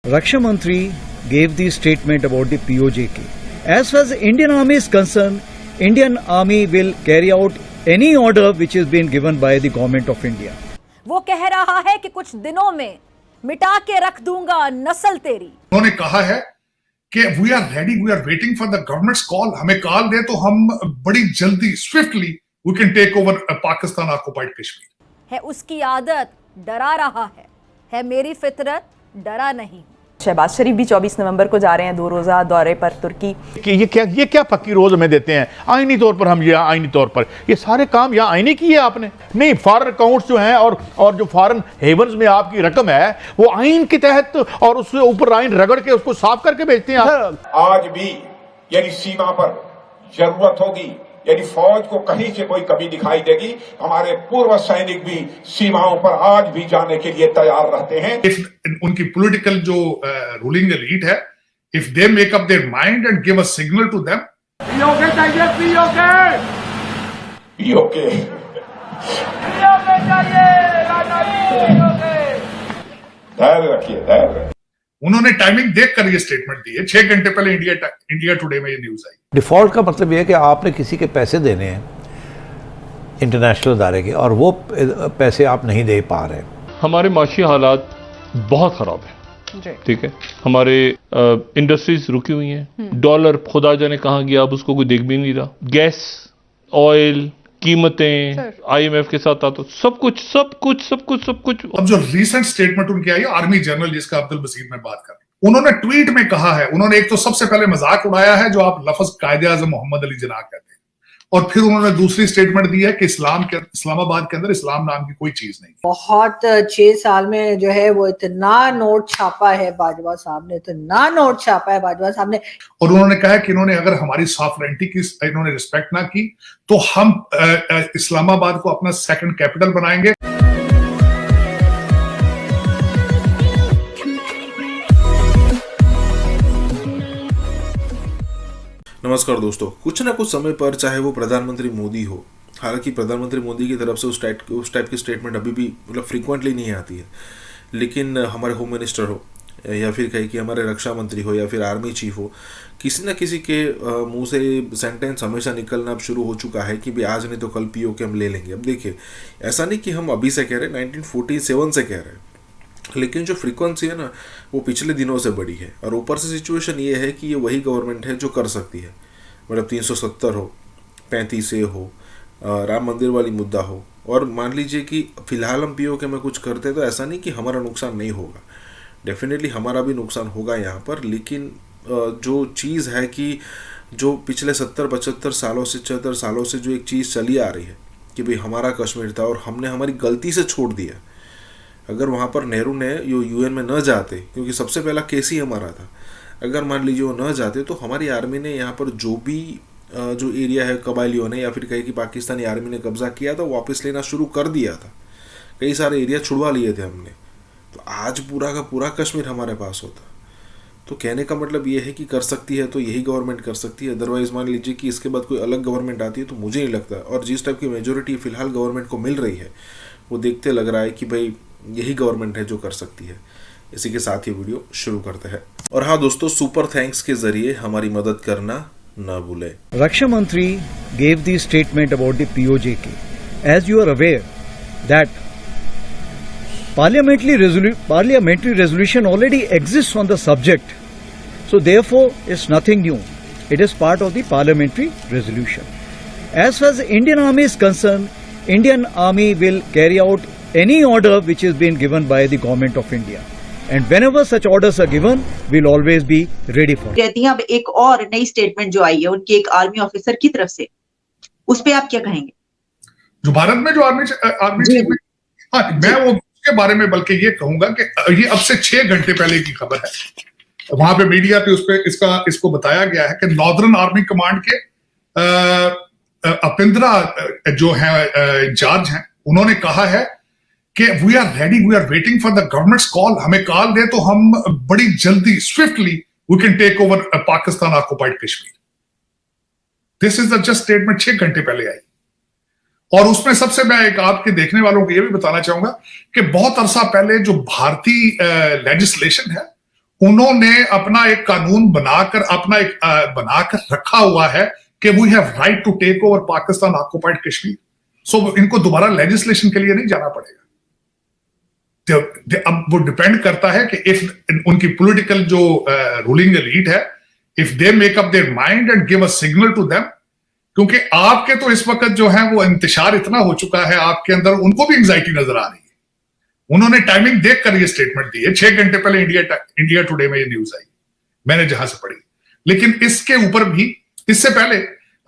Raksha Mantri gave the statement about the POJK. As far as the Indian Army is concerned, Indian Army will carry out any order which is being given by the government of India. वो कह रहा है कि कुछ दिनों में मिटा के रख दूंगा नस्ल तेरी। उन्होंने कहा है कि we are ready, we are waiting for the government's call. हमें कॉल दे तो हम बड़ी जल्दी swiftly we can take over Pakistan occupied Kashmir. है उसकी आदत, डरा रहा है मेरी फितरत, डरा नहीं। शहबाज शरीफ भी 24 नवंबर को जा रहे हैं 2 रोज़ा दौरे पर तुर्की। कि ये क्या पक्की रोज हमें देते हैं आईनी तौर पर, हम ये आईनी तौर पर ये सारे काम यहाँ आईनी किए आपने नहीं। फॉरेन अकाउंट्स जो हैं और जो फॉरेन हेवंस में आपकी रकम है वो आइन के तहत और उससे ऊपर आइन रगड़ के उसको साफ करके भेजते हैं आप। आज भी यदि सीमा पर जरूरत होगी, यदि फौज को कहीं से कोई कमी दिखाई देगी, हमारे पूर्व सैनिक भी सीमाओं पर आज भी जाने के लिए तैयार रहते हैं। उनकी पॉलिटिकल जो रूलिंग एलीट है, if they make up their mind and give a signal to them, POK चाहिए, पीओके धैर्य रखिए, धैर्य। उन्होंने टाइमिंग देखकर ये स्टेटमेंट दी है। 6 घंटे पहले इंडिया टुडे में ये न्यूज आई। डिफॉल्ट का मतलब यह है कि आपने किसी के पैसे देने हैं इंटरनेशनल अदारे के और वो पैसे आप नहीं दे पा रहे। हमारे माशी हालात बहुत ख़राब है, ठीक है। हमारे इंडस्ट्रीज रुकी हुई हैं, डॉलर खुदा जाने कहाँ गया, अब उसको कोई देख भी नहीं रहा। गैस, ऑयल, कीमतें IMF के साथ आता, सब कुछ। अब जो रीसेंट स्टेटमेंट उनकी आई, आर्मी जनरल जिसका अब्दुल बसीर में बात कर, उन्होंने ट्वीट में कहा है, उन्होंने एक तो सबसे पहले मजाक उड़ाया है जो आप लफ्ज कायदे आज़म मोहम्मद अली जिन्ना कहते हैं, और फिर उन्होंने दूसरी स्टेटमेंट दी है कि इस्लामाबाद के अंदर इस्लाम नाम की कोई चीज नहीं। बहुत 6 साल में जो है वो इतना नोट छापा है बाजवा साहब ने, इतना नोट छापा है बाजवा साहब ने। और उन्होंने कहा कि इन्होंने अगर हमारी सॉवरेनिटी की इन्होंने रिस्पेक्ट ना की तो हम इस्लामाबाद को अपना सेकंड कैपिटल बनाएंगे। नमस्कार दोस्तों, कुछ ना कुछ समय पर चाहे वो प्रधानमंत्री मोदी हो, हालांकि प्रधानमंत्री मोदी की तरफ से उस टाइप की स्टेटमेंट अभी भी मतलब फ्रीक्वेंटली नहीं आती है, लेकिन हमारे होम मिनिस्टर हो या फिर कहीं कि हमारे रक्षा मंत्री हो या फिर आर्मी चीफ हो, किसी न किसी के मुंह से सेंटेंस हमेशा निकलना अब शुरू हो चुका है कि भाई आज नहीं तो कल POK हम ले लेंगे। अब देखिए, ऐसा नहीं कि हम अभी से कह रहे हैं, 1947 से कह रहे हैं, लेकिन जो फ्रीक्वेंसी है ना वो पिछले दिनों से बड़ी है। और ऊपर से सिचुएशन ये है कि ये वही गवर्नमेंट है जो कर सकती है, मतलब 370 हो, 35A हो, राम मंदिर वाली मुद्दा हो, और मान लीजिए कि फ़िलहाल हम POK में कुछ करते तो ऐसा नहीं कि हमारा नुकसान नहीं होगा, डेफिनेटली हमारा भी नुकसान होगा यहाँ पर। लेकिन जो चीज़ है कि जो पिछले 70-75 सालों से 74 सालों से जो एक चीज़ चली आ रही है कि भाई हमारा कश्मीर था और हमने हमारी गलती से छोड़ दिया। अगर वहाँ पर नेहरू ने UN में न जाते, क्योंकि सबसे पहला केस ही हमारा था, अगर मान लीजिए वो न जाते तो हमारी आर्मी ने यहाँ पर जो भी जो एरिया है कबायलियों ने या फिर कहीं कि पाकिस्तानी आर्मी ने कब्जा किया था वापस लेना शुरू कर दिया था, कई सारे एरिया छुड़वा लिए थे हमने, तो आज पूरा का पूरा कश्मीर हमारे पास होता। तो कहने का मतलब ये है कि कर सकती है तो यही गवर्नमेंट कर सकती है, अदरवाइज मान लीजिए कि इसके बाद कोई अलग गवर्नमेंट आती है तो मुझे नहीं लगता, और जिस टाइप की मेजोरिटी फ़िलहाल गवर्नमेंट को मिल रही है वो देखते लग रहा है कि भाई यही गवर्नमेंट है जो कर सकती है। इसी के साथ ये वीडियो शुरू करते हैं। और हाँ दोस्तों, सुपर थैंक्स के जरिए हमारी मदद करना ना भूलें। Raksha Mantri gave the statement about the POJK. As you are aware that parliamentary resolution already exists on the subject, so therefore it's nothing new. It is part of the parliamentary resolution. As far as the Indian Army is concerned, Indian Army will carry out any order which is being given by the government of India. And whenever such orders are given, we'll always be ready for it. कहती हैं अब एक और नई statement जो आई है उनकी एक आर्मी ऑफिसर की तरफ से, उस पे आप क्या कहेंगे? जो भारत में जो आर्मी चीफ, हाँ, मैं वो उसके बारे में बल्कि ये कहूंगा कि ये अब से 6 घंटे पहले की खबर है। वहां पे मीडिया पे उस पे इसको बताया गया है कि नॉर्दर्न आर्मी कमांड के अपिंद्रा जो है इंचार्ज हैं, उन्होंने कहा है कि we are ready, we are waiting for the government's call. हमें कॉल दे तो हम बड़ी जल्दी swiftly we can take over Pakistan occupied Kashmir. This is the just statement 6 घंटे पहले आई। और उसमें सबसे मैं एक आपके देखने वालों को यह भी बताना चाहूंगा कि बहुत अरसा पहले जो भारतीय लेजिस्लेशन है उन्होंने अपना एक कानून बनाकर रखा हुआ है कि we have right to take over Pakistan occupied Kashmir. So इनको दोबारा लेजिस्लेशन के लिए नहीं जाना पड़ेगा। अब वो डिपेंड करता है कि इफ उनकी पॉलिटिकल जो रूलिंग एलीट है, if they make up their mind and give a signal to them, क्योंकि आपके तो इस वक्त जो है वो इंतशार इतना हो चुका है आपके अंदर, उनको भी एंजाइटी नजर आ रही है। उन्होंने टाइमिंग देखकर ये स्टेटमेंट दी है। 6 घंटे पहले इंडिया टुडे में ये न्यूज आई, मैंने जहां से पढ़ी। लेकिन इसके ऊपर भी, इससे पहले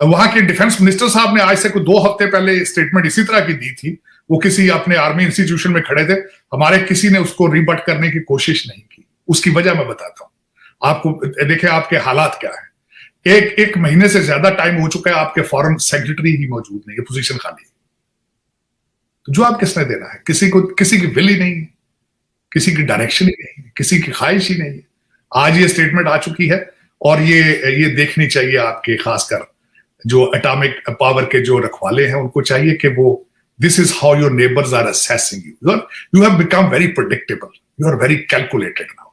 वहां के डिफेंस मिनिस्टर साहब ने आज से कोई 2 हफ्ते पहले स्टेटमेंट इसी तरह की दी थी। वो किसी अपने आर्मी इंस्टीट्यूशन में खड़े थे, हमारे किसी ने उसको रिबट करने की कोशिश नहीं की। उसकी वजह मैं बताता हूं आपको। देखें आपके हालात क्या है। एक महीने से ज्यादा टाइम हो चुका है, आपके फॉरेन सेक्रेटरी ही मौजूद नहीं है, पोजीशन खाली है। तो जवाब किसने देना है? किसी की विल ही नहीं है, किसी की डायरेक्शन ही नहीं है, किसी की ख्वाहिश ही नहीं है। आज ये स्टेटमेंट आ चुकी है और ये देखनी चाहिए आपके, खासकर जो एटॉमिक पावर के जो रखवाले हैं, उनको चाहिए कि वो this is how your neighbours are assessing you. You have become very predictable, you are very calculated now.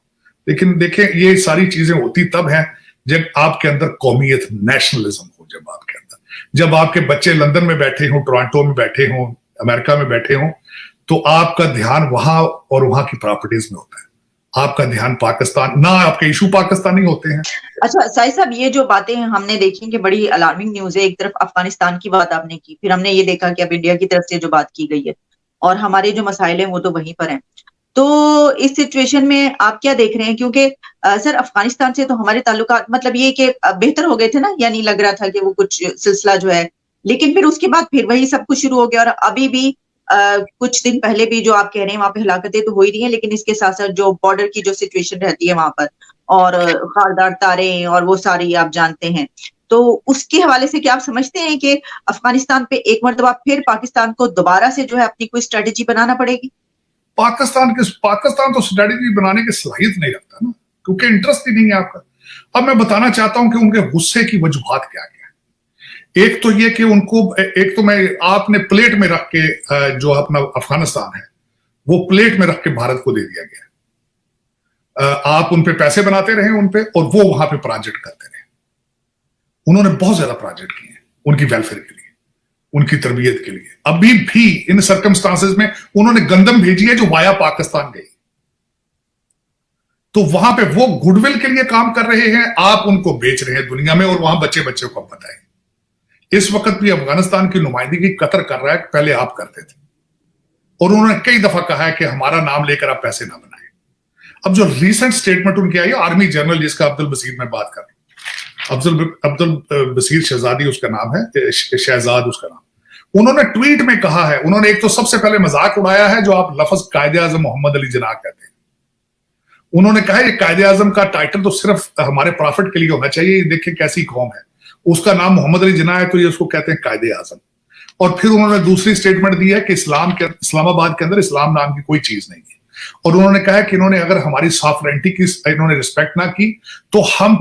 लेकिन देखें, ये सारी चीजें होती तब हैं जब आपके अंदर कौमियत, नेशनलिज्म हो। जब आपके अंदर, जब आपके बच्चे लंदन में बैठे हों, टोरंटो में बैठे हों, अमेरिका में बैठे हों, तो आपका ध्यान वहां और वहां की प्रॉपर्टीज में होता है। आपका ध्यान पाकिस्तान, ना आपके इशू पाकिस्तानी होते हैं। अच्छा साहिब साहब, ये जो बातें हमने देखी कि बड़ी अलार्मिंग न्यूज है। एक तरफ अफगानिस्तान की बात आपने की, फिर हमने ये देखा कि अब इंडिया की तरफ से जो बात की गई है, और हमारे जो मसाइल हैं वो तो वहीं पर हैं। तो इस सिचुएशन में आप क्या देख रहे हैं? क्योंकि सर अफगानिस्तान से तो हमारे ताल्लुकात मतलब ये कि बेहतर हो गए थे ना, यानी लग रहा था कि वो कुछ सिलसिला जो है, लेकिन फिर उसके बाद फिर वही सब कुछ शुरू हो गया। और अभी भी कुछ दिन पहले भी जो आप कह रहे हैं वहां पे हलाकतें तो हो ही रही हैं, लेकिन इसके साथ साथ जो बॉर्डर की जो सिचुएशन रहती है वहां पर, और खारदार तारे और वो सारी आप जानते हैं, तो उसके हवाले से क्या आप समझते हैं कि अफगानिस्तान पे एक मरतबा फिर पाकिस्तान को दोबारा से जो है अपनी कोई स्ट्रेटेजी बनाना पड़ेगी? पाकिस्तान तो स्ट्रेटेजी बनाने की सलाहियत नहीं रखता ना, क्योंकि इंटरेस्ट ही नहीं है आपका। अब मैं बताना चाहता हूं कि उनके गुस्से की वजूहात क्या क्या है। एक तो ये कि उनको, एक तो मैं आपने प्लेट में रख के जो अपना अफगानिस्तान है वो प्लेट में रख के भारत को दे दिया गया। आप उन पे पैसे बनाते रहे उन पे, और वो वहां पे प्रोजेक्ट करते रहे। उन्होंने बहुत ज्यादा प्रोजेक्ट किए हैं उनकी वेलफेयर के लिए, उनकी तरबियत के लिए। अभी भी इन सर्कमस्टांसेस में उन्होंने गंदम भेजी है जो वाया पाकिस्तान गई, तो वहां पे वो गुडविल के लिए काम कर रहे हैं, आप उनको बेच रहे हैं दुनिया में, और वहां बच्चे बच्चे को बताएं। इस वक्त भी अफगानिस्तान की नुमाइंदगी कतर कर रहा है, पहले आप करते थे, और उन्होंने कई दफा कहा है कि हमारा नाम लेकर आप पैसे ना बनाएं। अब जो रीसेंट स्टेटमेंट उनकी आई है, आर्मी जनरल जिसका अब्दुल बसीर में बात कर रहा हूं, अब्दुल बसीर शहजादी उसका नाम है, शहजाद उसका नाम, उन्होंने ट्वीट में कहा है, उन्होंने एक तो सबसे पहले मजाक उड़ाया है जो आप लफ्ज कायदे आजम मोहम्मद अली जिन्ना कहते हैं। उन्होंने कहा ये कायदे आजम का टाइटल तो सिर्फ हमारे प्रॉफिट के लिए होना चाहिए, देखिए कैसी कौम है, उसका नाम मोहम्मद अली जिन्ना है तो ये उसको कहते हैं कायदे आजम। और फिर उन्होंने दूसरी स्टेटमेंट दी है कि इस्लामाबाद के अंदर इस्लाम नाम की कोई चीज नहीं है, और उन्होंने कहा कि इन्होंने अगर हमारी सॉवरेनिटी की इन्होंने रिस्पेक्ट ना की तो हम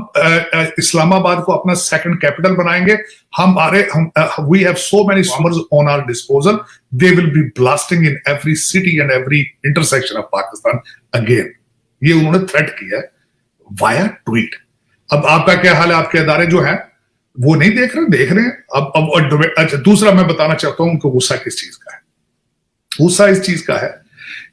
इस्लामाबाद को अपना सेकंड कैपिटल बनाएंगे। We have so many summers on our disposal, they will be blasting in every city and every intersection of Pakistan again. ये उन्होंने थ्रेट किया वाया ट्वीट। अब आपका क्या हाल है? आपके अदारे जो है वो नहीं देख रहे हैं। अब अच्छा, दूसरा मैं बताना चाहता हूं कि गुस्सा किस चीज का है। गुस्सा इस चीज का है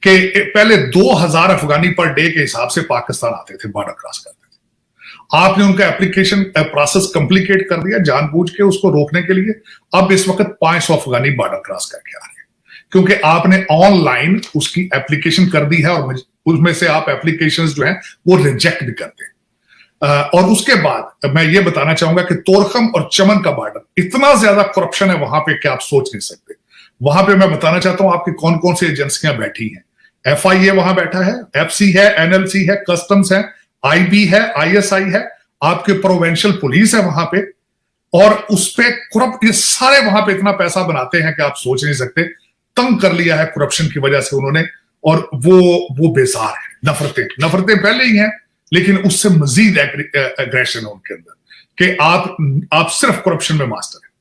कि पहले 2000 अफगानी पर डे के हिसाब से पाकिस्तान आते थे, बॉर्डर क्रॉस करते थे। आपने उनका एप्लीकेशन प्रोसेस कॉम्प्लिकेट कर दिया जानबूझ के उसको रोकने के लिए। अब इस वक्त 500 अफगानी बॉर्डर क्रॉस करके आ रहे हैं, क्योंकि आपने ऑनलाइन उसकी एप्लीकेशन कर दी है, और उसमें से आप एप्लीकेशन जो है वो रिजेक्ट भी करते हैं। और उसके बाद मैं ये बताना चाहूंगा कि तोरखम और चमन का बॉर्डर, इतना ज्यादा करप्शन है वहां पे कि आप सोच नहीं सकते। वहां पे मैं बताना चाहता हूं आपकी कौन कौन सी एजेंसियां बैठी हैं। FIA वहां बैठा है, FC है, NLC है, कस्टम्स है, IB है, ISI है, आपके प्रोविंशियल पुलिस है वहां पे, और उस पे करप्ट, ये सारे वहां पे इतना पैसा बनाते हैं कि आप सोच नहीं सकते। तंग कर लिया है करप्शन की वजह से उन्होंने, और वो बेजार है। नफरतें पहले ही हैं, लेकिन उससे मजीद एग्रेशन है उनके अंदर कि आप सिर्फ करप्शन में मास्टर